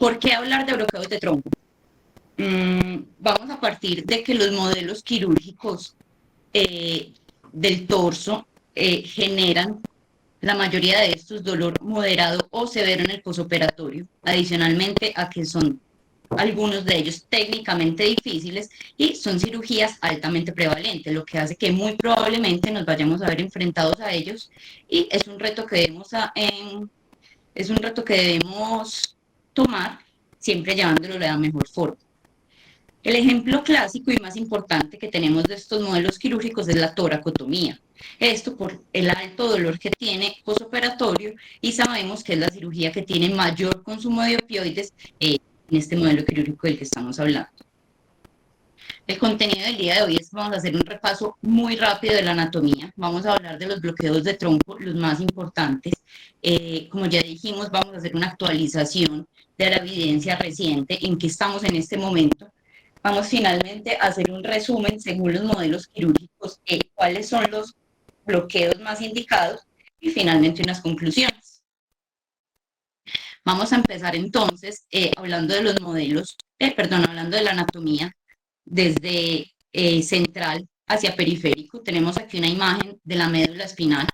¿Por qué hablar de bloqueos de tronco? Vamos a partir de que los modelos quirúrgicos eh, del torso generan la mayoría de estos dolor moderado o severo en el posoperatorio, adicionalmente a que son algunos de ellos técnicamente difíciles y son cirugías altamente prevalentes, lo que hace que muy probablemente nos vayamos a ver enfrentados a ellos y es un reto que debemos tomar siempre llevándolo de la mejor forma. El ejemplo clásico y más importante que tenemos de estos modelos quirúrgicos es la toracotomía. Esto por el alto dolor que tiene posoperatorio y sabemos que es la cirugía que tiene mayor consumo de opioides en este modelo quirúrgico del que estamos hablando. El contenido del día de hoy es vamos a hacer un repaso muy rápido de la anatomía. Vamos a hablar de los bloqueos de tronco, los más importantes. Como ya dijimos, vamos a hacer una actualización de la evidencia reciente en que estamos en este momento. Vamos finalmente a hacer un resumen según los modelos quirúrgicos, cuáles son los bloqueos más indicados y finalmente unas conclusiones. Vamos a empezar entonces hablando de los modelos, hablando de la anatomía desde central hacia periférico. Tenemos aquí una imagen de la médula espinal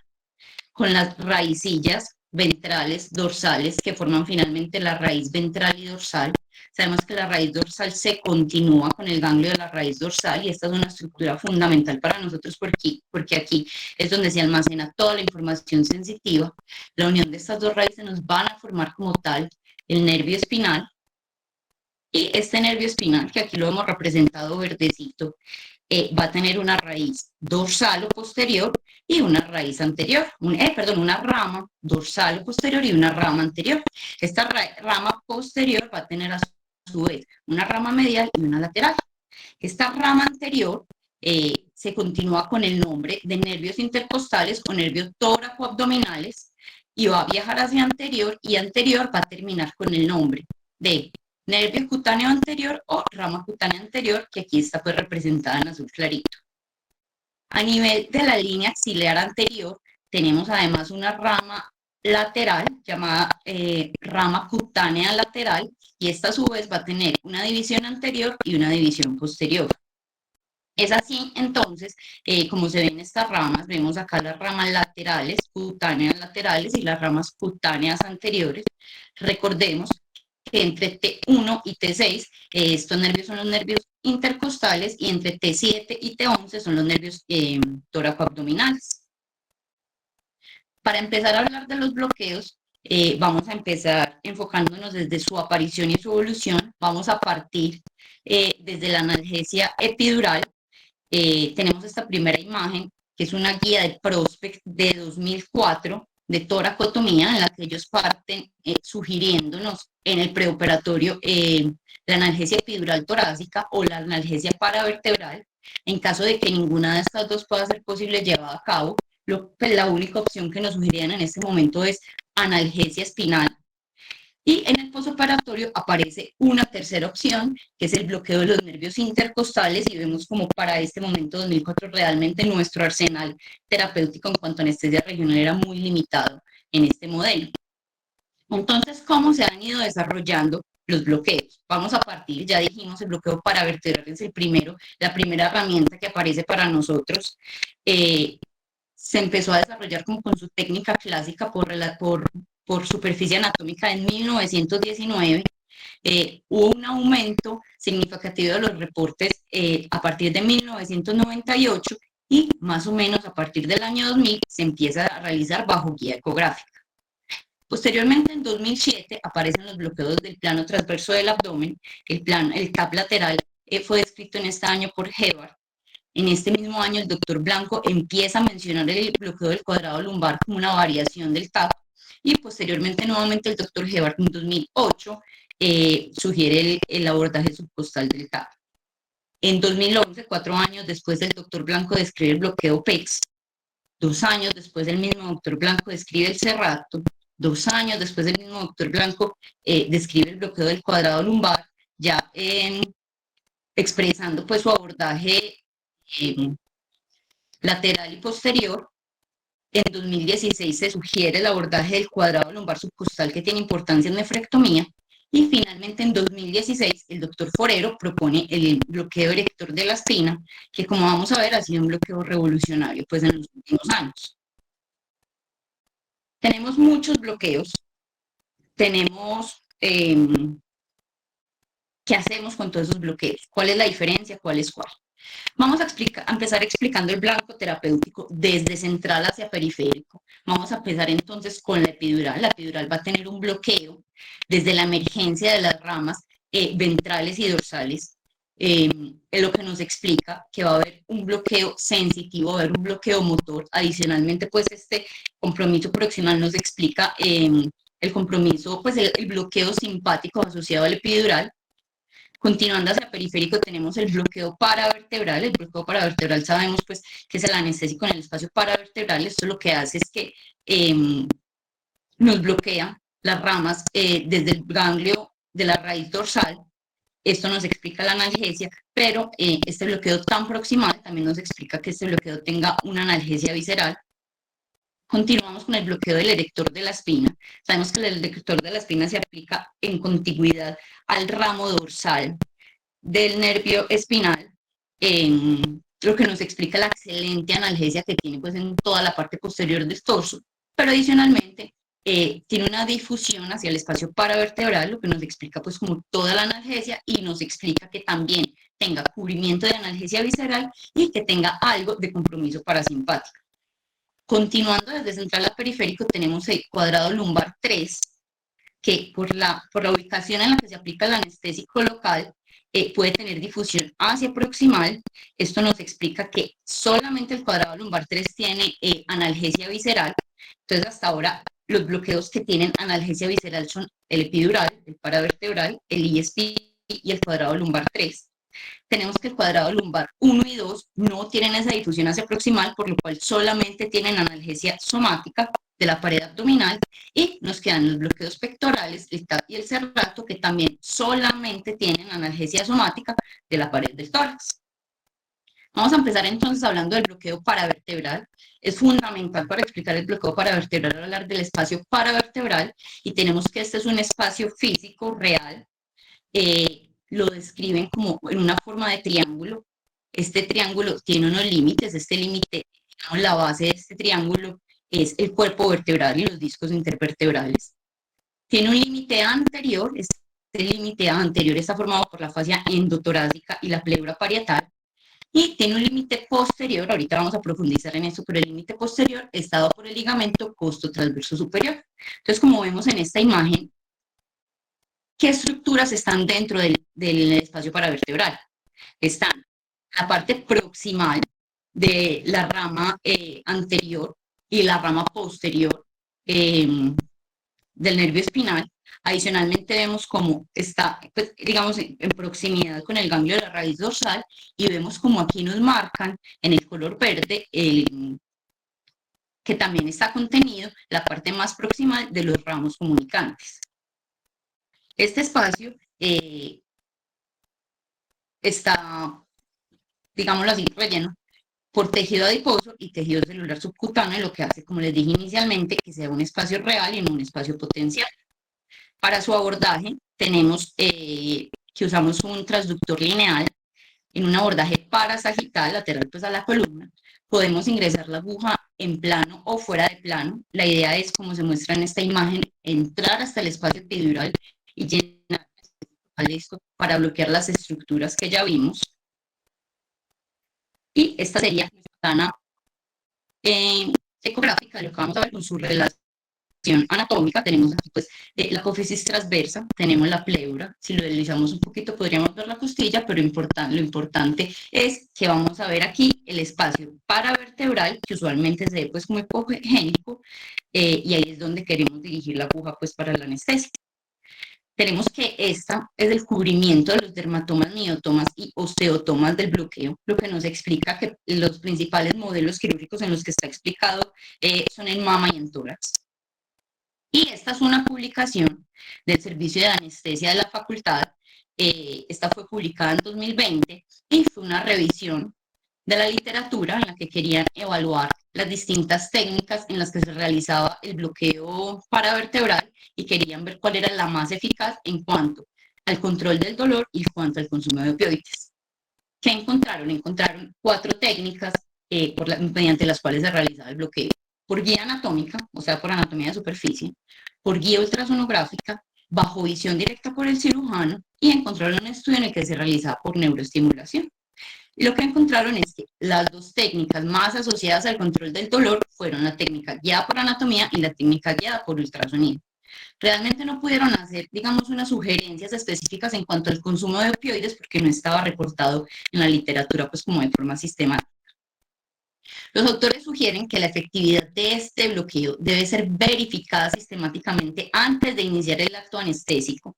con las raicillas ventrales dorsales que forman finalmente la raíz ventral y dorsal. Sabemos que la raíz dorsal se continúa con el ganglio de la raíz dorsal y esta es una estructura fundamental para nosotros porque aquí es donde se almacena toda la información sensitiva. La unión de estas dos raíces nos van a formar como tal el nervio espinal y este nervio espinal, que aquí lo hemos representado verdecito, va a tener una raíz dorsal o posterior y una raíz anterior, una rama dorsal o posterior y una rama anterior. Esta rama posterior va a tener a su vez una rama medial y una lateral. Esta rama anterior se continúa con el nombre de nervios intercostales o nervios tóraco-abdominales y va a viajar hacia anterior y anterior va a terminar con el nombre de nervio cutáneo anterior o rama cutánea anterior, que aquí está pues representada en azul clarito. A nivel de la línea axilar anterior, tenemos además una rama lateral llamada rama cutánea lateral y esta a su vez va a tener una división anterior y una división posterior. Es así, entonces, como se ven estas ramas, vemos acá las ramas laterales, cutáneas laterales y las ramas cutáneas anteriores. Recordemos que entre T1 y T6, estos nervios son los nervios intercostales y entre T7 y T11 son los nervios tóraco-abdominales. Para empezar a hablar de los bloqueos, vamos a empezar enfocándonos desde su aparición y su evolución. Vamos a partir desde la analgesia epidural. Tenemos esta primera imagen, que es una guía de Prospect de 2004 de toracotomía, en la que ellos parten sugiriéndonos en el preoperatorio la analgesia epidural torácica o la analgesia paravertebral. En caso de que ninguna de estas dos pueda ser posible llevada a cabo, la única opción que nos sugirían en este momento es analgesia espinal. Y en el posoperatorio aparece una tercera opción, que es el bloqueo de los nervios intercostales, y vemos como para este momento 2004 realmente nuestro arsenal terapéutico en cuanto a anestesia regional era muy limitado en este modelo. Entonces, ¿cómo se han ido desarrollando los bloqueos? Vamos a partir, ya dijimos, el bloqueo paravertebral es la primera herramienta que aparece para nosotros. Se empezó a desarrollar como con su técnica clásica por superficie anatómica en 1919. Hubo un aumento significativo de los reportes a partir de 1998 y más o menos a partir del año 2000 se empieza a realizar bajo guía ecográfica. Posteriormente, en 2007, aparecen los bloqueos del plano transverso del abdomen. El TAP lateral fue descrito en este año por Hebert. En este mismo año, el doctor Blanco empieza a mencionar el bloqueo del cuadrado lumbar como una variación del TAP y posteriormente nuevamente el doctor Hebert en 2008 sugiere el abordaje subcostal del TAP. En 2011, 4 años después del doctor Blanco describe el bloqueo PEX. 2 años después el mismo doctor Blanco describe el cerrato. 2 años después el mismo doctor Blanco describe el bloqueo del cuadrado lumbar, ya expresando pues su abordaje lateral y posterior. En 2016 se sugiere el abordaje del cuadrado lumbar subcostal que tiene importancia en nefrectomía Y finalmente en 2016 el doctor Forero propone el bloqueo director de la espina, que como vamos a ver ha sido un bloqueo revolucionario pues en los últimos años. Tenemos muchos bloqueos, tenemos ¿qué hacemos con todos esos bloqueos? ¿Cuál es la diferencia? ¿Cuál es cuál? Vamos a empezar explicando el blanco terapéutico desde central hacia periférico. Vamos a empezar entonces con la epidural. La epidural va a tener un bloqueo desde la emergencia de las ramas ventrales y dorsales, lo que nos explica que va a haber un bloqueo sensitivo, va a haber un bloqueo motor. Adicionalmente, pues este compromiso proximal nos explica el compromiso, pues el bloqueo simpático asociado al epidural. Continuando hacia periférico tenemos el bloqueo paravertebral. El bloqueo paravertebral sabemos pues que es el anestésico en el espacio paravertebral. Esto lo que hace es que nos bloquea las ramas desde el ganglio de la raíz dorsal. Esto nos explica la analgesia, pero este bloqueo tan proximal también nos explica que este bloqueo tenga una analgesia visceral. Continuamos con el bloqueo del erector de la espina. Sabemos que el erector de la espina se aplica en contigüidad al ramo dorsal del nervio espinal, lo que nos explica la excelente analgesia que tiene pues en toda la parte posterior del torso, pero adicionalmente tiene una difusión hacia el espacio paravertebral, lo que nos explica pues como toda la analgesia y nos explica que también tenga cubrimiento de analgesia visceral y que tenga algo de compromiso parasimpático. Continuando desde central a periférico tenemos el cuadrado lumbar 3, que por la ubicación en la que se aplica el anestésico local puede tener difusión hacia proximal. Esto nos explica que solamente el cuadrado lumbar 3 tiene analgesia visceral. Entonces, hasta ahora, los bloqueos que tienen analgesia visceral son el epidural, el paravertebral, el ISP y el cuadrado lumbar 3. Tenemos que el cuadrado lumbar 1 y 2 no tienen esa difusión hacia proximal, por lo cual solamente tienen analgesia somática de la pared abdominal, y nos quedan los bloqueos pectorales, el TAP y el cerrato, que también solamente tienen analgesia somática de la pared del tórax. Vamos a empezar entonces hablando del bloqueo paravertebral. Es fundamental para explicar el bloqueo paravertebral hablar del espacio paravertebral, y tenemos que este es un espacio físico real. Lo describen como en una forma de triángulo. Este triángulo tiene unos límites. Este límite, digamos, la base de este triángulo es el cuerpo vertebral y los discos intervertebrales. Tiene un límite anterior. Este límite anterior está formado por la fascia endotorácica y la pleura parietal. Y tiene un límite posterior, ahorita vamos a profundizar en eso, pero el límite posterior está dado por el ligamento costotransverso superior. Entonces, como vemos en esta imagen, ¿qué estructuras están dentro del espacio paravertebral? Están la parte proximal de la rama anterior y la rama posterior del nervio espinal. Adicionalmente vemos cómo está, pues, digamos, en proximidad con el ganglio de la raíz dorsal, y vemos como aquí nos marcan en el color verde que también está contenido la parte más proximal de los ramos comunicantes. Este espacio está, digámoslo así, relleno por tejido adiposo y tejido celular subcutáneo, lo que hace, como les dije inicialmente, que sea un espacio real y no un espacio potencial. Para su abordaje tenemos que usamos un transductor lineal en un abordaje parasagital, lateral pues a la columna. Podemos ingresar la aguja en plano o fuera de plano. La idea es, como se muestra en esta imagen, entrar hasta el espacio epidural y llenar esto para bloquear las estructuras que ya vimos. Y esta sería nuestra ventana ecográfica, lo que vamos a ver con su relación anatómica. Tenemos aquí pues la apófisis transversa, tenemos la pleura. Si lo deslizamos un poquito podríamos ver la costilla, pero lo importante es que vamos a ver aquí el espacio paravertebral, que usualmente se ve pues como hipogénico, y ahí es donde queremos dirigir la aguja pues para la anestesia. Tenemos que esta es el cubrimiento de los dermatomas, miotomas y osteotomas del bloqueo, lo que nos explica que los principales modelos quirúrgicos en los que está explicado son en mama y en tórax. Y esta es una publicación del Servicio de Anestesia de la Facultad. Esta fue publicada en 2020 y fue una revisión de la literatura en la que querían evaluar las distintas técnicas en las que se realizaba el bloqueo paravertebral y querían ver cuál era la más eficaz en cuanto al control del dolor y en cuanto al consumo de opioides. ¿Qué encontraron? Encontraron 4 técnicas mediante las cuales se realizaba el bloqueo. Por guía anatómica, o sea, por anatomía de superficie, por guía ultrasonográfica, bajo visión directa por el cirujano, y encontraron un estudio en el que se realizaba por neuroestimulación. Y lo que encontraron es que las 2 técnicas más asociadas al control del dolor fueron la técnica guiada por anatomía y la técnica guiada por ultrasonido. Realmente no pudieron hacer, digamos, unas sugerencias específicas en cuanto al consumo de opioides porque no estaba reportado en la literatura pues como de forma sistemática. Los autores sugieren que la efectividad de este bloqueo debe ser verificada sistemáticamente antes de iniciar el acto anestésico,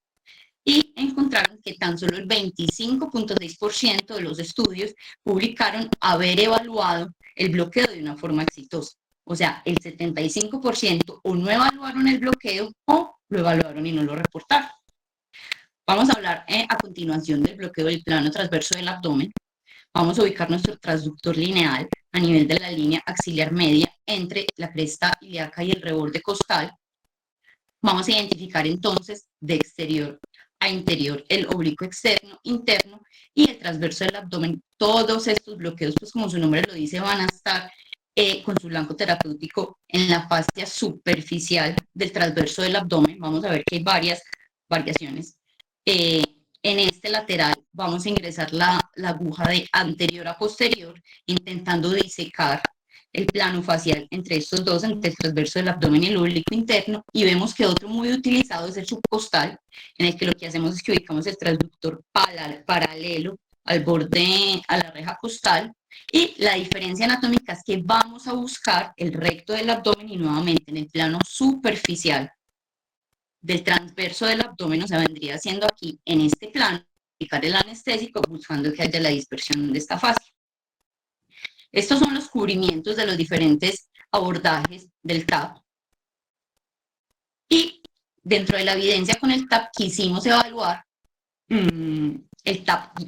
y encontraron que tan solo el 25.6% de los estudios publicaron haber evaluado el bloqueo de una forma exitosa. O sea, el 75% o no evaluaron el bloqueo o lo evaluaron y no lo reportaron. Vamos a hablar a continuación del bloqueo del plano transverso del abdomen. Vamos a ubicar nuestro transductor lineal a nivel de la línea axilar media entre la cresta ilíaca y el reborde costal. Vamos a identificar entonces de exterior a interior el oblicuo externo, interno y el transverso del abdomen. Todos estos bloqueos, pues como su nombre lo dice, van a estar con su blanco terapéutico en la fascia superficial del transverso del abdomen. Vamos a ver que hay varias variaciones. En este lateral vamos a ingresar la aguja de anterior a posterior, intentando disecar el plano facial entre estos dos, entre el transverso del abdomen y el oblicuo interno, y vemos que otro muy utilizado es el subcostal, en el que lo que hacemos es que ubicamos el transductor paralelo al borde, a la reja costal, y la diferencia anatómica es que vamos a buscar el recto del abdomen y nuevamente en el plano superficial del transverso del abdomen, o sea, vendría siendo aquí en este plano, aplicar el anestésico buscando que haya la dispersión de esta fascia. Estos son los cubrimientos de los diferentes abordajes del TAP. Y dentro de la evidencia con el TAP quisimos evaluar el TAP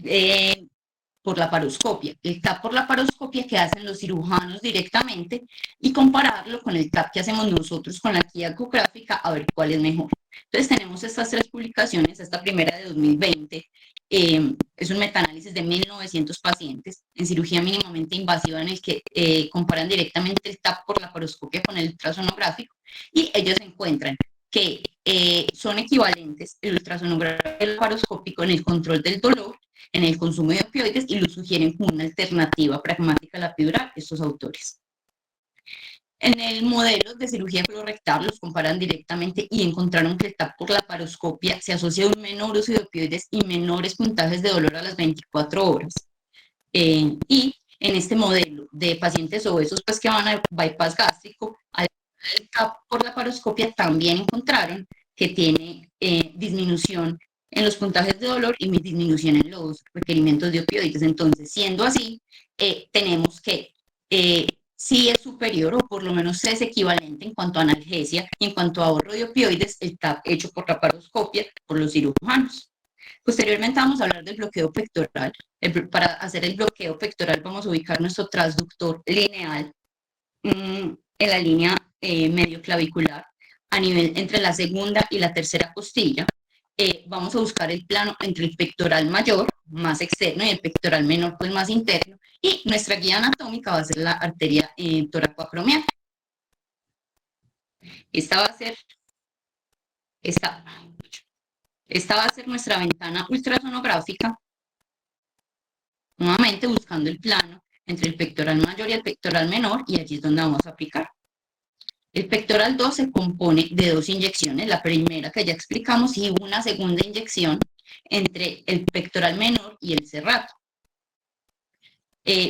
por laparoscopia, el TAP por laparoscopia que hacen los cirujanos directamente y compararlo con el TAP que hacemos nosotros con la guía ecográfica a ver cuál es mejor. Entonces tenemos estas 3 publicaciones, esta primera de 2020, es un metaanálisis de 1900 pacientes en cirugía mínimamente invasiva en el que comparan directamente el TAP por laparoscopia con el ultrasonográfico, y ellos encuentran que son equivalentes el ultrasonográfico y el laparoscópico en el control del dolor, en el consumo de opioides, y lo sugieren como una alternativa pragmática a la epidural estos autores. En el modelo de cirugía colorectal los comparan directamente y encontraron que el TAP por laparoscopia se asocia a un menor uso de opioides y menores puntajes de dolor a las 24 horas. Y en este modelo de pacientes obesos pues, que van a bypass gástrico, al TAP por laparoscopia también encontraron que tiene disminución en los puntajes de dolor y disminución en los requerimientos de opioides. Entonces, siendo así, tenemos que sí es superior o por lo menos es equivalente en cuanto a analgesia y en cuanto a ahorro de opioides el TAP hecho por laparoscopia por los cirujanos. Posteriormente vamos a hablar del bloqueo pectoral. Para hacer el bloqueo pectoral vamos a ubicar nuestro transductor lineal en la línea medio clavicular a nivel entre la segunda y la tercera costilla. Vamos a buscar el plano entre el pectoral mayor, más externo, y el pectoral menor, pues más interno, y nuestra guía anatómica va a ser la arteria toracoacromial. Esta va a ser nuestra ventana ultrasonográfica, nuevamente buscando el plano entre el pectoral mayor y el pectoral menor, y allí es donde vamos a aplicar. El pectoral 2 se compone de 2 inyecciones, la primera que ya explicamos y una segunda inyección entre el pectoral menor y el serrato.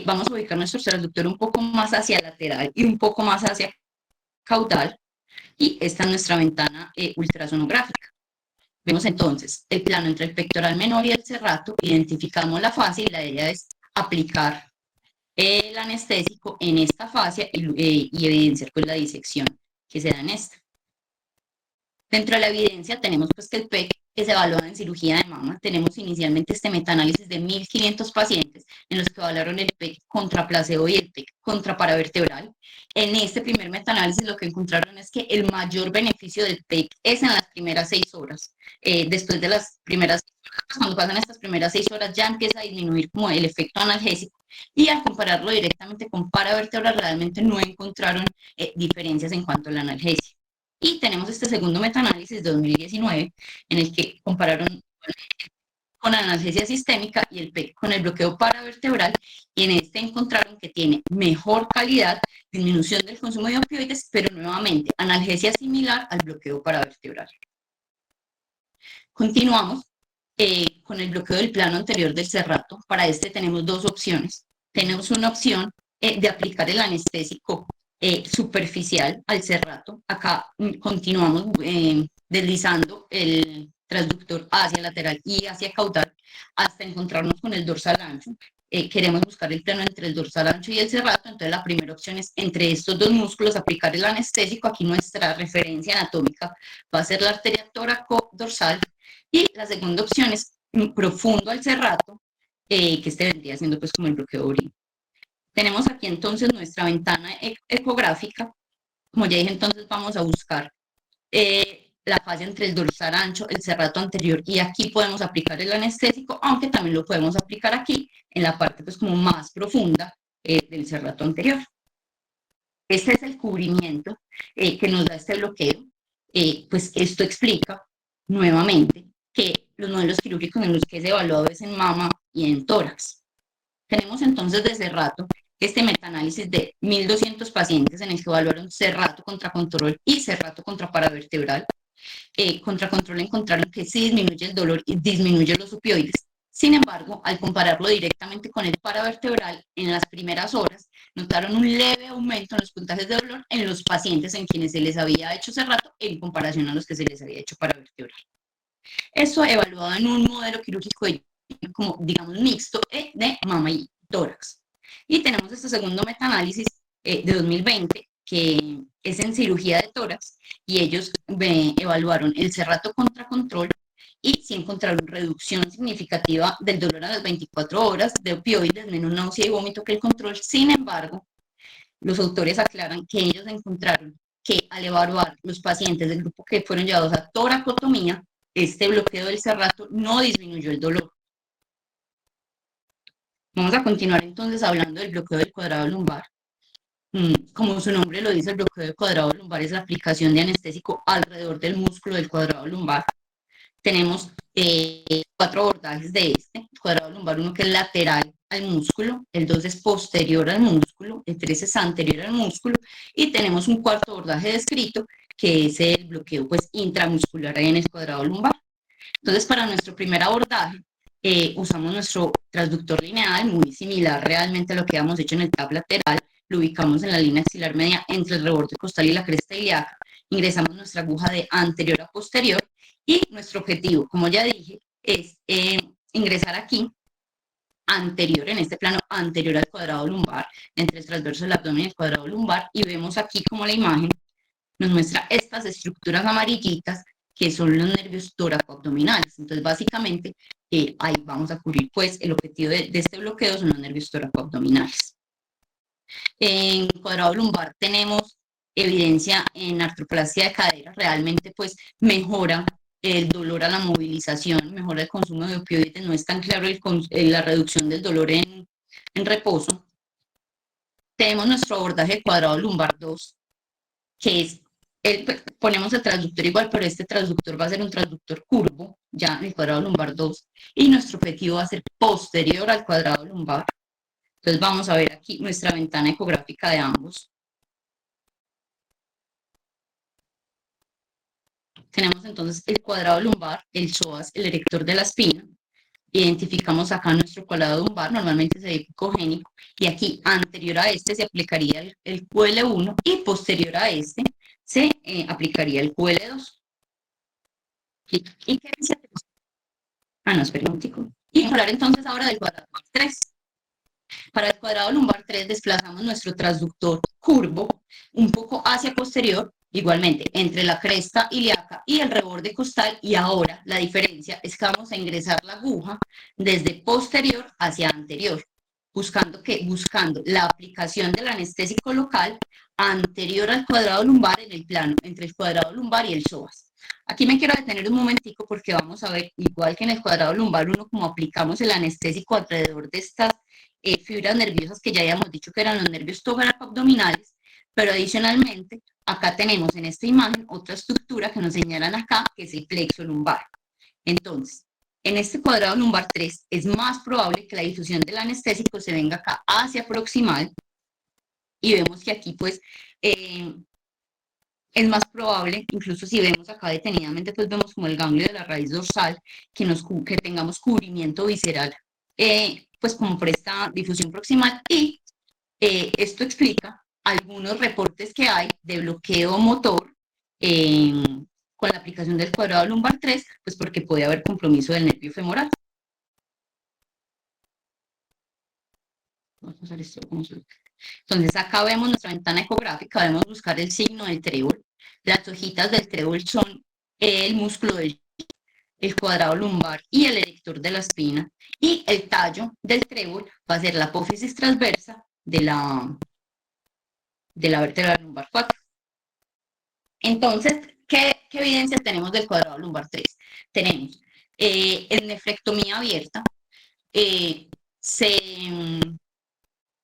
Vamos a ubicar nuestro transductor un poco más hacia lateral y un poco más hacia caudal, y esta es nuestra ventana ultrasonográfica. Vemos entonces el plano entre el pectoral menor y el serrato, identificamos la fascia y la idea es aplicar el anestésico en esta fascia y evidenciar pues la disección que se da en esta. Dentro de la evidencia tenemos pues que el PEC es evaluado en cirugía de mama. Tenemos inicialmente este metaanálisis de 1500 pacientes en los que evaluaron el PEC contra placebo y el PEC contra paravertebral. En este primer metaanálisis lo que encontraron es que el mayor beneficio del PEC es en las primeras 6 horas. Después de las primeras 6 horas, cuando pasan estas primeras 6 horas, ya empieza a disminuir como el efecto analgésico, y al compararlo directamente con paravertebral realmente no encontraron diferencias en cuanto al analgesia. Y tenemos este segundo metaanálisis de 2019 en el que compararon con analgesia sistémica y el PEC con el bloqueo paravertebral, y en este encontraron que tiene mejor calidad, disminución del consumo de opioides, pero nuevamente analgesia similar al bloqueo paravertebral. Continuamos con el bloqueo del plano anterior del cerrato. Para este tenemos dos opciones. Tenemos una opción de aplicar el anestésico superficial al cerrato. Acá continuamos deslizando el transductor hacia lateral y hacia caudal hasta encontrarnos con el dorsal ancho. Queremos buscar el plano entre el dorsal ancho y el cerrato, entonces la primera opción es entre estos dos músculos aplicar el anestésico. Aquí nuestra referencia anatómica va a ser la arteria tóraco-dorsal, y la segunda opción es profundo al cerrato, que este vendría siendo pues como el bloqueo de orina. Tenemos aquí entonces nuestra ventana ecográfica. Como ya dije, entonces vamos a buscar la falla entre el dorsal ancho, el cerrato anterior, y aquí podemos aplicar el anestésico, aunque también lo podemos aplicar aquí en la parte pues como más profunda del cerrato anterior. Este es el cubrimiento que nos da este bloqueo. Pues esto explica nuevamente que los modelos quirúrgicos en los que es evaluado es en mama y en tórax. Tenemos entonces de cerrato este metaanálisis de 1.200 pacientes en el que evaluaron cerrato contra control y cerrato contra paravertebral. Contra control encontraron que sí disminuye el dolor y disminuye los opioides. Sin embargo, al compararlo directamente con el paravertebral, en las primeras horas notaron un leve aumento en los puntajes de dolor en los pacientes en quienes se les había hecho cerrato en comparación a los que se les había hecho paravertebral. Eso evaluado en un modelo quirúrgico como, digamos, mixto de mama y tórax. Y tenemos este segundo metaanálisis de 2020, que es en cirugía de tórax, y ellos evaluaron el cerrato contra control y sí encontraron reducción significativa del dolor a las 24 horas, de opioides, menos náusea y vómito que el control. Sin embargo, los autores aclaran que ellos encontraron que al evaluar los pacientes del grupo que fueron llevados a toracotomía, este bloqueo del cerrato no disminuyó el dolor. Vamos a continuar entonces hablando del bloqueo del cuadrado lumbar. Como su nombre lo dice, el bloqueo del cuadrado lumbar es la aplicación de anestésico alrededor del músculo del cuadrado lumbar. Tenemos 4 abordajes de este cuadrado lumbar: uno que es lateral al músculo, el 2 es posterior al músculo, el 3 es anterior al músculo, y tenemos un cuarto abordaje descrito que es el bloqueo pues intramuscular en el cuadrado lumbar. Entonces, para nuestro primer abordaje usamos nuestro transductor lineal, muy similar realmente a lo que habíamos hecho en el TAP lateral. Lo ubicamos en la línea axilar media entre el reborde costal y la cresta ilíaca. Ingresamos nuestra aguja de anterior a posterior, y nuestro objetivo, como ya dije, es ingresar aquí anterior, en este plano anterior al cuadrado lumbar, entre el transverso del abdomen y el cuadrado lumbar, y vemos aquí como la imagen nos muestra estas estructuras amarillitas que son los nervios tóraco-abdominales. Entonces, básicamente, ahí vamos a cubrir, pues, el objetivo de este bloqueo son los nervios tóraco-abdominales. En cuadrado lumbar tenemos evidencia en artroplasia de cadera, realmente, pues, mejora el dolor a la movilización, mejora el consumo de opioides, no es tan claro la reducción del dolor en reposo. Tenemos nuestro abordaje de cuadrado lumbar 2, que es ponemos el transductor igual, pero este transductor va a ser un transductor curvo, ya en el cuadrado lumbar 2, y nuestro objetivo va a ser posterior al cuadrado lumbar. Entonces vamos a ver aquí nuestra ventana ecográfica de ambos. Tenemos entonces el cuadrado lumbar, el psoas, el erector de la espina. Identificamos acá nuestro cuadrado lumbar, normalmente se ve epicogénico, y aquí anterior a este se aplicaría el QL1 y posterior a este se aplicaría el QL2. ¿Y qué dice? No, espera un tico. Y hablar entonces ahora del cuadrado lumbar 3. Para el cuadrado lumbar 3 desplazamos nuestro transductor curvo un poco hacia posterior, igualmente entre la cresta ilíaca y el reborde costal, y ahora la diferencia es que vamos a ingresar la aguja desde posterior hacia anterior. buscando la aplicación del anestésico local anterior al cuadrado lumbar en el plano, entre el cuadrado lumbar y el psoas. Aquí me quiero detener un momentico porque vamos a ver, igual que en el cuadrado lumbar, uno como aplicamos el anestésico alrededor de estas fibras nerviosas que ya habíamos dicho que eran los nervios tóraco-abdominales, pero adicionalmente acá tenemos en esta imagen otra estructura que nos señalan acá, que es el plexo lumbar. Entonces, en este cuadrado lumbar 3 es más probable que la difusión del anestésico se venga acá hacia proximal y vemos que aquí pues es más probable, incluso si vemos acá detenidamente, pues vemos como el ganglio de la raíz dorsal, que tengamos cubrimiento visceral, pues como por esta difusión proximal y esto explica algunos reportes que hay de bloqueo motor con la aplicación del cuadrado lumbar 3, pues porque puede haber compromiso del nervio femoral. Vamos a hacer esto como se... Entonces acá vemos nuestra ventana ecográfica, debemos buscar el signo del trébol. Las hojitas del trébol son el músculo del el cuadrado lumbar y el erector de la espina, y el tallo del trébol va a ser la apófisis transversa de la vértebra lumbar 4. Entonces, ¿qué evidencia tenemos del cuadrado lumbar 3? Tenemos en nefrectomía abierta, se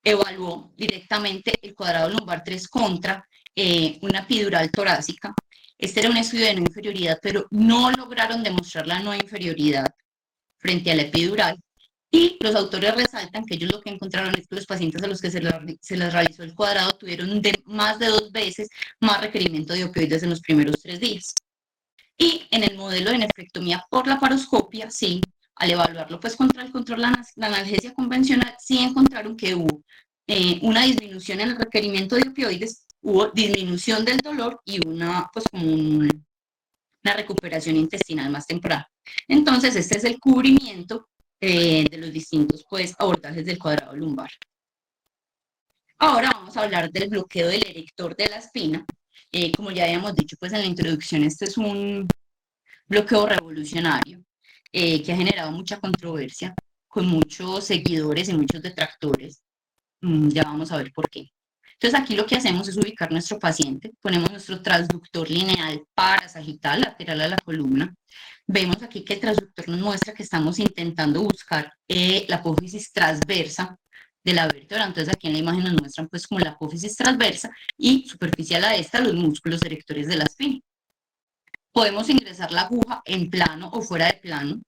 evaluó directamente el cuadrado lumbar 3 contra una epidural torácica. Este era un estudio de no inferioridad, pero no lograron demostrar la no inferioridad frente a la epidural. Y los autores resaltan que ellos lo que encontraron es que los pacientes a los que se les realizó el cuadrado tuvieron más de 2 veces más requerimiento de opioides en los primeros 3 días. Y en el modelo de nefrectomía por la paroscopia, sí, al evaluarlo pues contra el control de la analgesia convencional, sí encontraron que hubo una disminución en el requerimiento de opioides, hubo disminución del dolor y una recuperación intestinal más temprana. Entonces, este es el cubrimiento de los distintos pues, abordajes del cuadrado lumbar. Ahora vamos a hablar del bloqueo del erector de la espina. Como ya habíamos dicho pues, en la introducción, este es un bloqueo revolucionario que ha generado mucha controversia, con muchos seguidores y muchos detractores. Ya vamos a ver por qué. Entonces aquí lo que hacemos es ubicar nuestro paciente, ponemos nuestro transductor lineal parasagital lateral a la columna. Vemos aquí que el transductor nos muestra que estamos intentando buscar la apófisis transversa de la vértebra. Entonces aquí en la imagen nos muestran pues como la apófisis transversa y superficial a esta los músculos erectores de la espina. Podemos ingresar la aguja en plano o fuera de plano.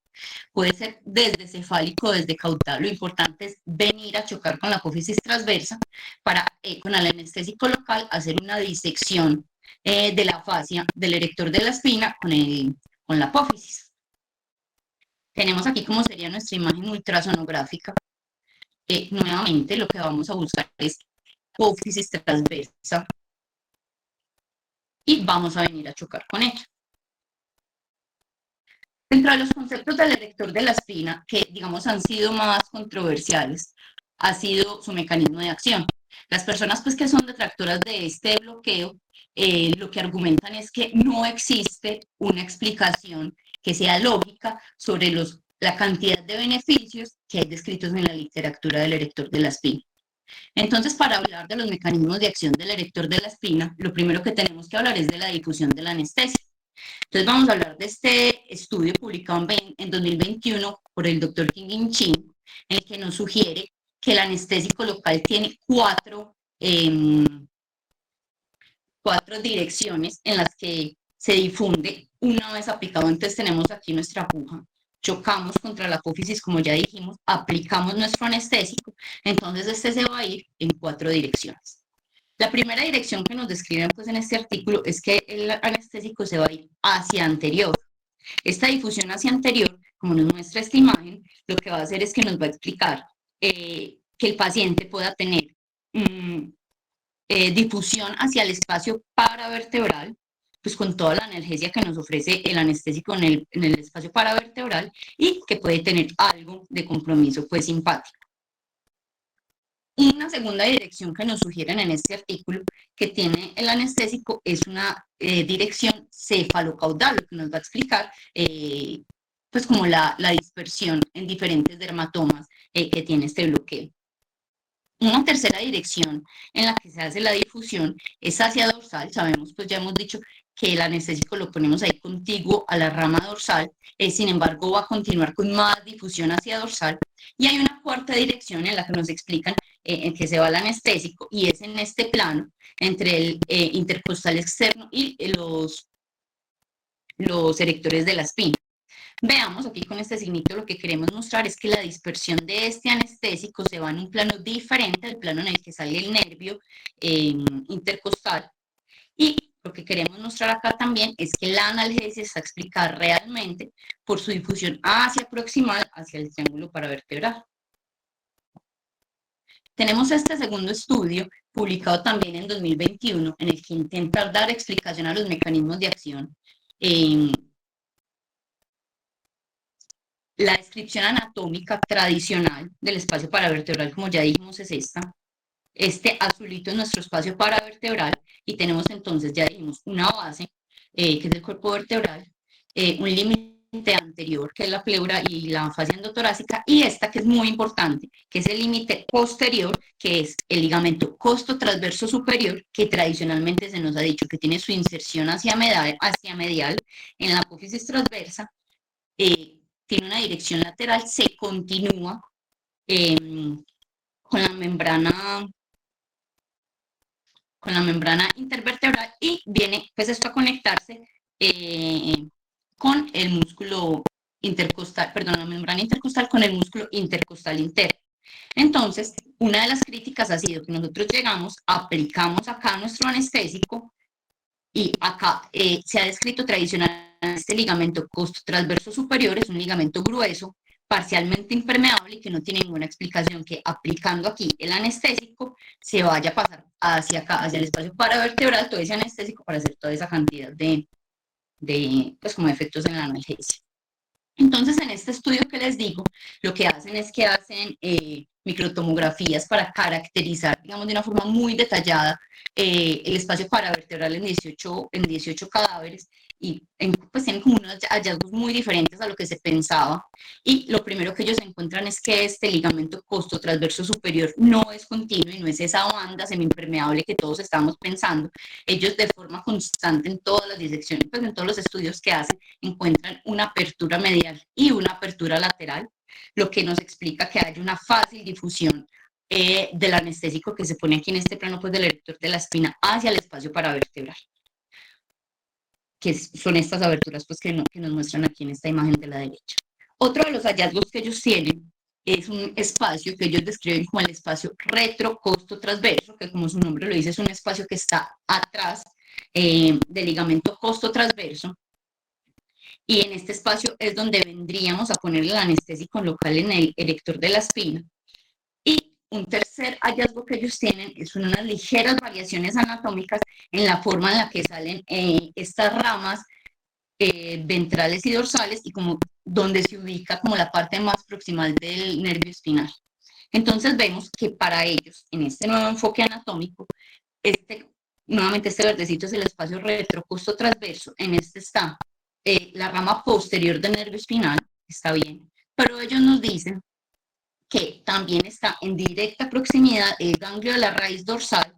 Puede ser desde cefálico o desde caudal. Lo importante es venir a chocar con la apófisis transversa para, con el anestésico local, hacer una disección de la fascia del erector de la espina con la apófisis. Tenemos aquí como sería nuestra imagen ultrasonográfica. Nuevamente lo que vamos a buscar es apófisis transversa y vamos a venir a chocar con ella. Dentro de los conceptos del erector de la espina, que digamos han sido más controversiales, ha sido su mecanismo de acción. Las personas pues que son detractoras de este bloqueo, lo que argumentan es que no existe una explicación que sea lógica sobre la cantidad de beneficios que hay descritos en la literatura del erector de la espina. Entonces, para hablar de los mecanismos de acción del erector de la espina, lo primero que tenemos que hablar es de la difusión de la anestesia. Entonces vamos a hablar de este estudio publicado en 2021 por el doctor Kim Chin, en el que nos sugiere que el anestésico local tiene cuatro direcciones en las que se difunde una vez aplicado. Entonces tenemos aquí nuestra aguja, chocamos contra la apófisis, como ya dijimos, aplicamos nuestro anestésico, entonces este se va a ir en 4 direcciones. La primera dirección que nos describen pues, en este artículo es que el anestésico se va a ir hacia anterior. Esta difusión hacia anterior, como nos muestra esta imagen, lo que va a hacer es que nos va a explicar que el paciente pueda tener difusión hacia el espacio paravertebral, pues con toda la analgesia que nos ofrece el anestésico en el espacio paravertebral y que puede tener algo de compromiso pues simpático. Una segunda dirección que nos sugieren en este artículo que tiene el anestésico es una dirección cefalocaudal, lo que nos va a explicar pues como la dispersión en diferentes dermatomas que tiene este bloqueo. Una tercera dirección en la que se hace la difusión es hacia dorsal. Sabemos, pues ya hemos dicho que el anestésico lo ponemos ahí contiguo a la rama dorsal, sin embargo va a continuar con más difusión hacia dorsal. Y hay una cuarta dirección en la que nos explican en que se va el anestésico, y es en este plano entre el intercostal externo y los erectores de la espina. Veamos aquí con este signito lo que queremos mostrar es que la dispersión de este anestésico se va en un plano diferente al plano en el que sale el nervio intercostal, y lo que queremos mostrar acá también es que la analgesia está explicada realmente por su difusión hacia proximal hacia el triángulo paravertebral. Tenemos este segundo estudio publicado también en 2021 en el que intenta dar explicación a los mecanismos de acción. La descripción anatómica tradicional del espacio paravertebral, como ya dijimos, es esta. Este azulito es nuestro espacio paravertebral, y tenemos entonces, ya dijimos, una base, que es el cuerpo vertebral, un límite anterior, que es la pleura y la fascia endotorácica, y esta que es muy importante, que es el límite posterior, que es el ligamento costo-transverso superior, que tradicionalmente se nos ha dicho que tiene su inserción hacia medial en la apófisis transversa, tiene una dirección lateral, se continúa eh, con la membrana intervertebral, y viene pues esto a conectarse con el músculo intercostal, perdón, la membrana intercostal con el músculo intercostal interno. Entonces, una de las críticas ha sido que nosotros llegamos, aplicamos acá nuestro anestésico, y acá se ha descrito tradicionalmente este ligamento costo-transverso superior, es un ligamento grueso, parcialmente impermeable, y que no tiene ninguna explicación que aplicando aquí el anestésico se vaya a pasar hacia acá, hacia el espacio paravertebral, todo ese anestésico para hacer toda esa cantidad pues como efectos en la analgesia. Entonces, en este estudio que les digo, lo que hacen es que hacen microtomografías para caracterizar, digamos, de una forma muy detallada el espacio paravertebral en 18 cadáveres, y pues tienen como unos hallazgos muy diferentes a lo que se pensaba. Y lo primero que ellos encuentran es que este ligamento costo-transverso superior no es continuo y no es esa banda semiimpermeable que todos estamos pensando. Ellos de forma constante en todas las disecciones, pues en todos los estudios que hacen, encuentran una apertura medial y una apertura lateral, lo que nos explica que hay una fácil difusión del anestésico que se pone aquí en este plano, pues del erector de la espina hacia el espacio paravertebral, que son estas aberturas pues que nos muestran aquí en esta imagen de la derecha. Otro de los hallazgos que ellos tienen es un espacio que ellos describen como el espacio retrocosto-transverso, que como su nombre lo dice, es un espacio que está atrás del ligamento costo-transverso, y en este espacio es donde vendríamos a ponerle el anestésico local en el erector de la espina. Y un tercer hallazgo que ellos tienen son unas ligeras variaciones anatómicas en la forma en la que salen estas ramas ventrales y dorsales, y como donde se ubica como la parte más proximal del nervio espinal. Entonces vemos que para ellos, en este nuevo enfoque anatómico, nuevamente este verdecito es el espacio retrocosto transverso, en este está la rama posterior del nervio espinal, está bien, pero ellos nos dicen que también está en directa proximidad el ganglio de la raíz dorsal,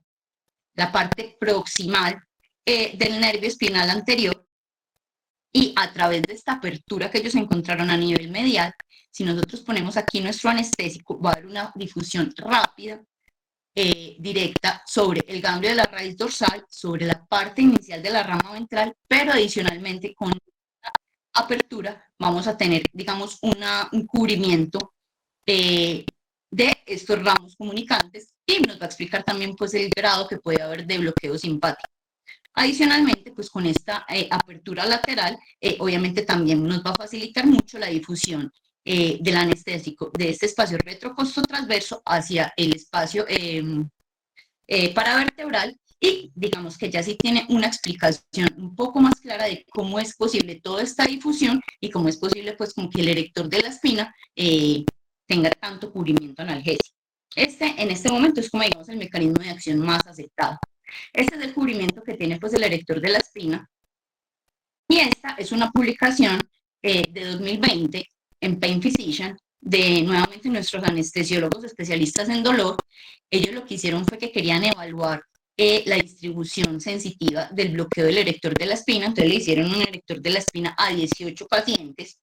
la parte proximal del nervio espinal anterior, y a través de esta apertura que ellos encontraron a nivel medial, si nosotros ponemos aquí nuestro anestésico, va a haber una difusión rápida, directa sobre el ganglio de la raíz dorsal, sobre la parte inicial de la rama ventral, pero adicionalmente con apertura vamos a tener, digamos, un cubrimiento de estos ramos comunicantes, y nos va a explicar también pues el grado que puede haber de bloqueo simpático. Adicionalmente, pues con esta apertura lateral, obviamente también nos va a facilitar mucho la difusión del anestésico de este espacio retrocosto transverso hacia el espacio paravertebral, y digamos que ya sí tiene una explicación un poco más clara de cómo es posible toda esta difusión y cómo es posible pues como que el erector de la espina tenga tanto cubrimiento analgésico. En este momento es como digamos el mecanismo de acción más aceptado. Este es el cubrimiento que tiene pues el erector de la espina, y esta es una publicación de 2020 en Pain Physician, de nuevamente nuestros anestesiólogos especialistas en dolor, ellos lo que hicieron fue que querían evaluar la distribución sensitiva del bloqueo del erector de la espina. Entonces le hicieron un erector de la espina a 18 pacientes.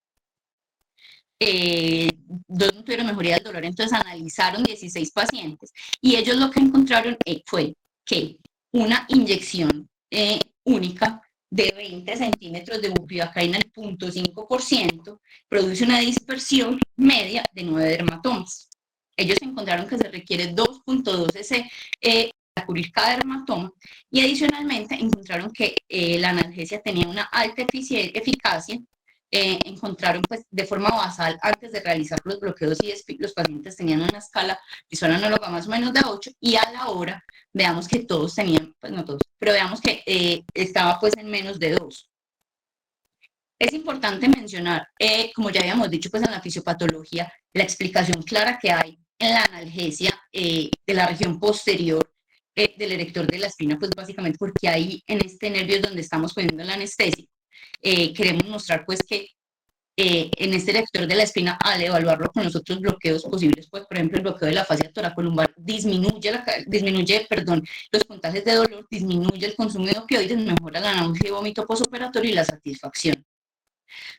Dos no tuvieron mejoría del dolor, entonces analizaron 16 pacientes y ellos lo que encontraron fue que una inyección única de 20 centímetros de bupivacaína al 0.5% produce una dispersión media de 9 dermatomas. Ellos encontraron que se requiere 2.2 cc para cubrir cada dermatoma y adicionalmente encontraron que la analgesia tenía una alta eficacia. Encontraron pues de forma basal antes de realizar los bloqueos y los pacientes tenían una escala visual análoga más o menos de 8 y a la hora veamos que todos tenían, pues no todos, pero veamos que estaba pues en menos de 2. Es importante mencionar, como ya habíamos dicho pues en la fisiopatología, la explicación clara que hay en la analgesia de la región posterior del erector de la espina, pues básicamente porque ahí en este nervio es donde estamos poniendo la anestesia. Queremos mostrar pues que en este erector de la espina, al evaluarlo con los otros bloqueos posibles, pues por ejemplo el bloqueo de la fascia toracolumbar disminuye los contagios de dolor, disminuye el consumo de opioides, mejora la náusea y vómito postoperatorio y la satisfacción.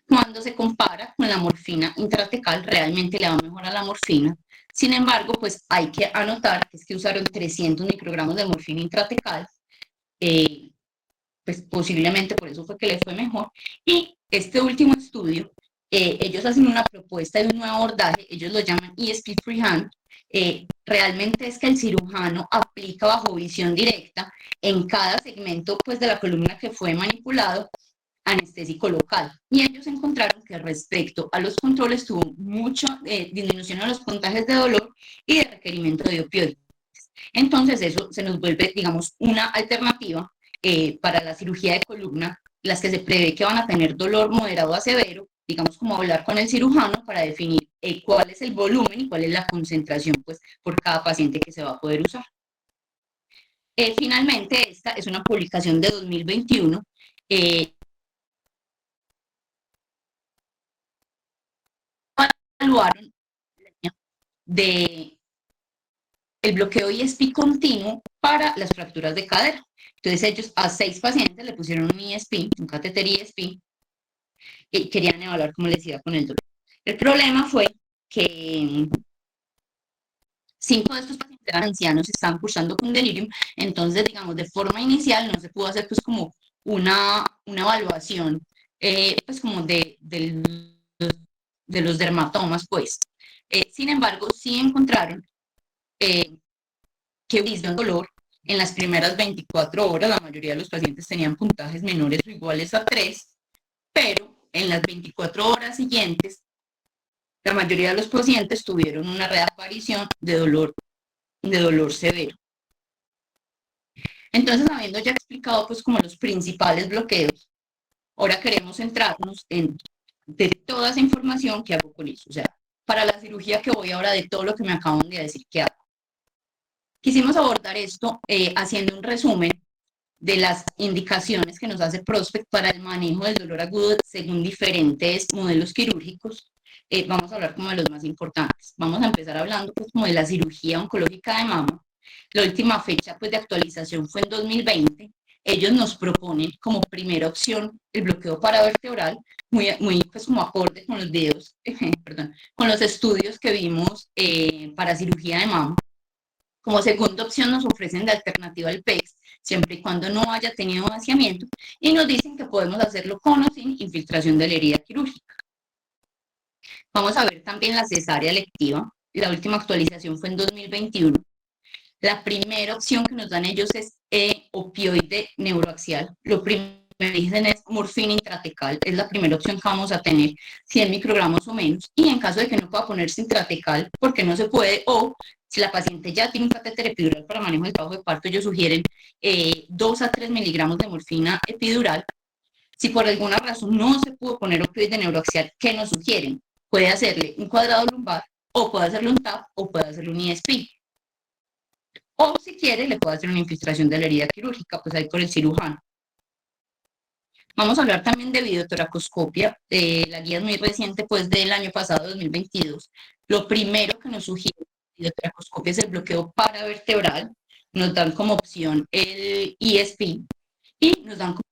Cuando se compara con la morfina intratecal, realmente le va a mejorar la morfina. Sin embargo, pues hay que anotar que es que usaron 300 microgramos de morfina intratecal, pues posiblemente por eso fue que le fue mejor. Y este último estudio, ellos hacen una propuesta de un nuevo abordaje, ellos lo llaman ESP Freehand. Realmente es que el cirujano aplica bajo visión directa en cada segmento pues, de la columna que fue manipulado anestésico local. Y ellos encontraron que respecto a los controles tuvo mucha disminución de los contagios de dolor y de requerimiento de opioides. Entonces eso se nos vuelve, digamos, una alternativa para la cirugía de columna, las que se prevé que van a tener dolor moderado a severo, digamos como hablar con el cirujano para definir cuál es el volumen y cuál es la concentración pues, por cada paciente que se va a poder usar. Finalmente, esta es una publicación de 2021. Evaluaron de el bloqueo ISP continuo para las fracturas de cadera. Entonces ellos a 6 pacientes le pusieron un ISP, un catéter ISP, y querían evaluar, como les decía, con el dolor. El problema fue que 5 de estos pacientes eran ancianos, estaban cursando con delirium, entonces, digamos, de forma inicial no se pudo hacer pues como una evaluación, pues como de los dermatomas, pues. Sin embargo, sí encontraron que hubo dolor en las primeras 24 horas. La mayoría de los pacientes tenían puntajes menores o iguales a 3, pero en las 24 horas siguientes, la mayoría de los pacientes tuvieron una reaparición de dolor severo. Entonces, habiendo ya explicado pues como los principales bloqueos, ahora queremos centrarnos en de toda esa información que hago con eso. O sea, para la cirugía que voy ahora, de todo lo que me acaban de decir que hago. Quisimos abordar esto haciendo un resumen de las indicaciones que nos hace Prospect para el manejo del dolor agudo según diferentes modelos quirúrgicos. Vamos a hablar como de los más importantes. Vamos a empezar hablando pues como de la cirugía oncológica de mama. La última fecha pues de actualización fue en 2020. Ellos nos proponen como primera opción el bloqueo paravertebral, muy pues como acorde con los videos, perdón, con los estudios que vimos para cirugía de mama. Como segunda opción nos ofrecen de alternativa al PEX, siempre y cuando no haya tenido vaciamiento, y nos dicen que podemos hacerlo con o sin infiltración de la herida quirúrgica. Vamos a ver también la cesárea electiva. La última actualización fue en 2021. La primera opción que nos dan ellos es opioide neuroaxial. Lo primero que dicen es morfina intratecal, es la primera opción que vamos a tener, 100 microgramos o menos, y en caso de que no pueda ponerse intratecal, porque no se puede, o si la paciente ya tiene un catéter epidural para manejo del trabajo de parto, ellos sugieren 2 a 3 miligramos de morfina epidural. Si por alguna razón no se pudo poner opioide neuroaxial, ¿qué nos sugieren? Puede hacerle un cuadrado lumbar, o puede hacerle un TAP, o puede hacerle un ISP. O si quiere, le puede hacer una infiltración de la herida quirúrgica, pues ahí por el cirujano. Vamos a hablar también de videotoracoscopia. La guía es muy reciente, pues del año pasado, 2022. Lo primero que nos sugiere videotoracoscopia es el bloqueo paravertebral. Nos dan como opción el ESP y nos dan como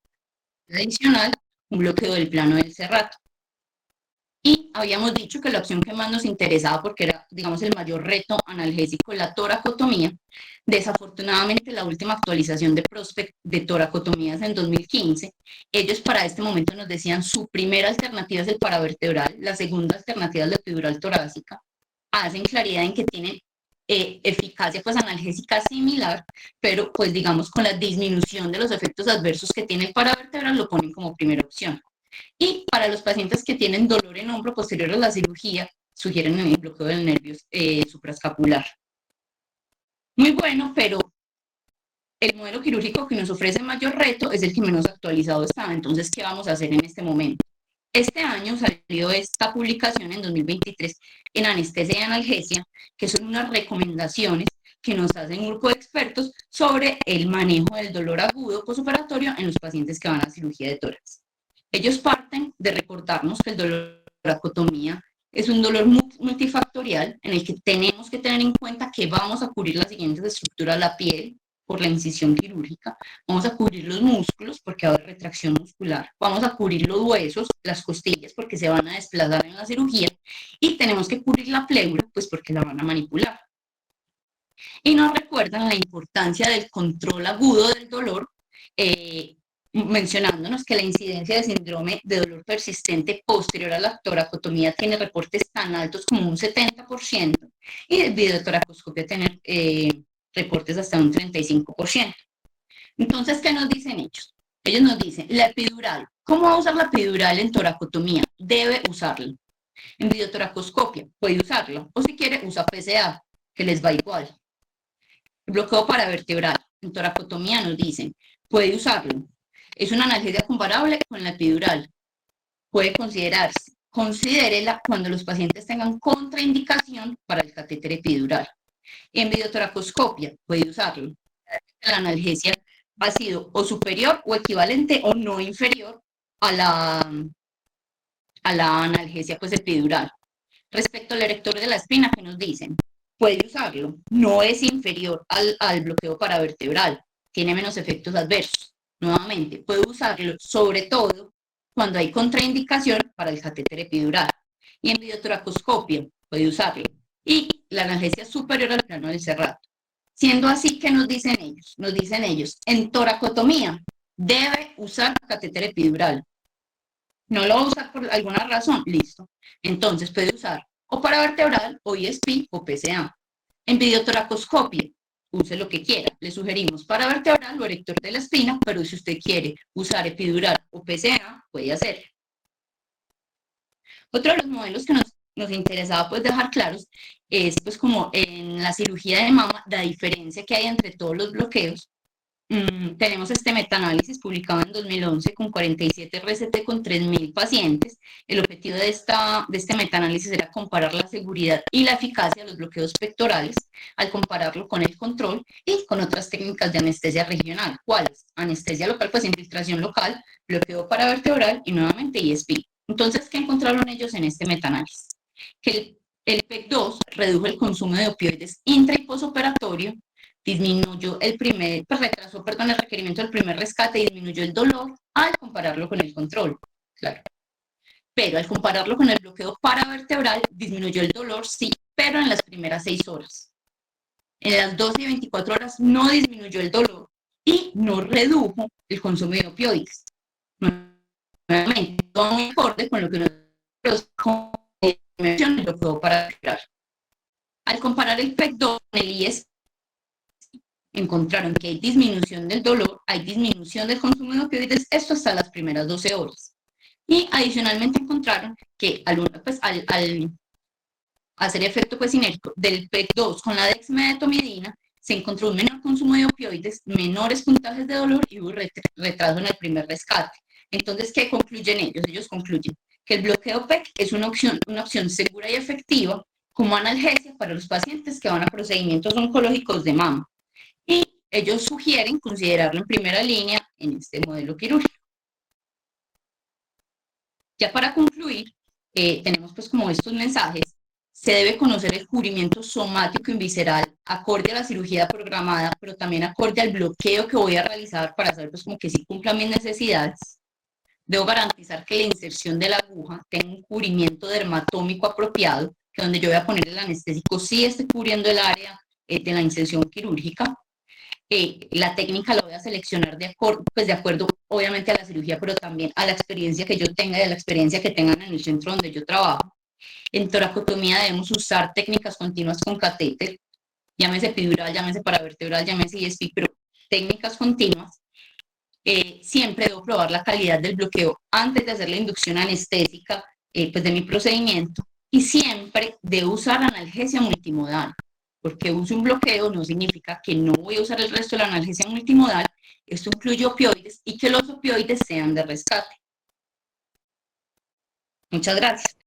adicional un bloqueo del plano del serrato. Y habíamos dicho que la opción que más nos interesaba, porque era, digamos, el mayor reto analgésico, la toracotomía. Desafortunadamente, la última actualización de Prospect de toracotomías en 2015, ellos para este momento nos decían su primera alternativa es el paravertebral, la segunda alternativa es la epidural torácica. Hacen claridad en que tienen eficacia pues analgésica similar, pero pues digamos con la disminución de los efectos adversos que tiene el paravertebral lo ponen como primera opción. Y para los pacientes que tienen dolor en hombro posterior a la cirugía, sugieren el bloqueo del nervio supraescapular. Muy bueno, pero el modelo quirúrgico que nos ofrece mayor reto es el que menos actualizado está. Entonces, ¿qué vamos a hacer en este momento? Este año salió esta publicación en 2023 en anestesia y analgesia, que son unas recomendaciones que nos hacen un grupo de expertos sobre el manejo del dolor agudo postoperatorio en los pacientes que van a cirugía de tórax. Ellos parten de recordarnos que el dolor de toracotomía es un dolor multifactorial en el que tenemos que tener en cuenta que vamos a cubrir las siguientes estructuras de la piel por la incisión quirúrgica, vamos a cubrir los músculos porque va a haber retracción muscular, vamos a cubrir los huesos, las costillas porque se van a desplazar en la cirugía y tenemos que cubrir la pleura pues porque la van a manipular. Y nos recuerdan la importancia del control agudo del dolor, mencionándonos que la incidencia de síndrome de dolor persistente posterior a la toracotomía tiene reportes tan altos como un 70% y de videotoracoscopia tiene reportes hasta un 35%. Entonces, ¿qué nos dicen ellos? Ellos nos dicen, la epidural, ¿cómo va a usar la epidural en toracotomía? Debe usarla. En videotoracoscopia, puede usarlo. O si quiere, usa PCA, que les va igual. El bloqueo paravertebral, en toracotomía nos dicen, puede usarlo. Es una analgesia comparable con la epidural. Puede considerarse. Considérela cuando los pacientes tengan contraindicación para el catéter epidural. En videotoracoscopia, puede usarlo. La analgesia ha sido o superior o equivalente o no inferior a la analgesia pues, epidural. Respecto al erector de la espina, ¿qué nos dicen? Puede usarlo, no es inferior al bloqueo paravertebral, tiene menos efectos adversos. Nuevamente, puede usarlo sobre todo cuando hay contraindicación para el catéter epidural. Y en videotoracoscopia puede usarlo. Y la analgesia superior al plano del serrato. Siendo así, ¿qué nos dicen ellos? Nos dicen ellos, en toracotomía debe usar catéter epidural. No lo va a usar por alguna razón, listo. Entonces puede usar o paravertebral, o ESP, o PCA. En videotoracoscopia, use lo que quiera. Le sugerimos paravertebral o erector de la espina, pero si usted quiere usar epidural o PCA, puede hacer. Otro de los modelos que nos interesaba pues dejar claros es pues como en la cirugía de mama, la diferencia que hay entre todos los bloqueos. Tenemos este metaanálisis publicado en 2011 con 47 RCT con 3.000 pacientes. El objetivo de este metaanálisis era comparar la seguridad y la eficacia de los bloqueos pectorales al compararlo con el control y con otras técnicas de anestesia regional. ¿Cuáles? Anestesia local, pues infiltración local, bloqueo paravertebral y nuevamente ESP. Entonces, ¿qué encontraron ellos en este metaanálisis? Que el PEC2 redujo el consumo de opioides intra y posoperatorio, disminuyó retrasó, el requerimiento del primer rescate y disminuyó el dolor al compararlo con el control, claro. Pero al compararlo con el bloqueo paravertebral, disminuyó el dolor, sí, pero en las primeras 6 horas. En las 12 y 24 horas no disminuyó el dolor y no redujo el consumo de opioides. Nuevamente, todo muy acorde con lo que nosotros el bloqueo paravertebral. Al comparar el PEC2 con el IS, encontraron que hay disminución del dolor, hay disminución del consumo de opioides, esto hasta las primeras 12 horas. Y adicionalmente encontraron que al hacer efecto pues, sinérgico del PEC2 con la dexmedetomidina, se encontró un menor consumo de opioides, menores puntajes de dolor y hubo retraso en el primer rescate. Entonces, ¿qué concluyen ellos? Ellos concluyen que el bloqueo PEC es una opción segura y efectiva como analgesia para los pacientes que van a procedimientos oncológicos de mama. Y ellos sugieren considerarlo en primera línea en este modelo quirúrgico. Ya para concluir, tenemos pues como estos mensajes. Se debe conocer el cubrimiento somático y visceral acorde a la cirugía programada, pero también acorde al bloqueo que voy a realizar para saber pues como que sí cumpla mis necesidades. Debo garantizar que la inserción de la aguja tenga un cubrimiento dermatómico apropiado, que donde yo voy a poner el anestésico sí esté cubriendo el área de la inserción quirúrgica. La técnica la voy a seleccionar pues de acuerdo obviamente a la cirugía, pero también a la experiencia que yo tenga y a la experiencia que tengan en el centro donde yo trabajo. En toracotomía debemos usar técnicas continuas con catéter, llámese epidural, llámese paravertebral, llámese ISP, pero técnicas continuas. Siempre debo probar la calidad del bloqueo antes de hacer la inducción anestésica pues de mi procedimiento, y siempre debo usar analgesia multimodal, porque use un bloqueo no significa que no voy a usar el resto de la analgesia multimodal. Esto incluye opioides y que los opioides sean de rescate. Muchas gracias.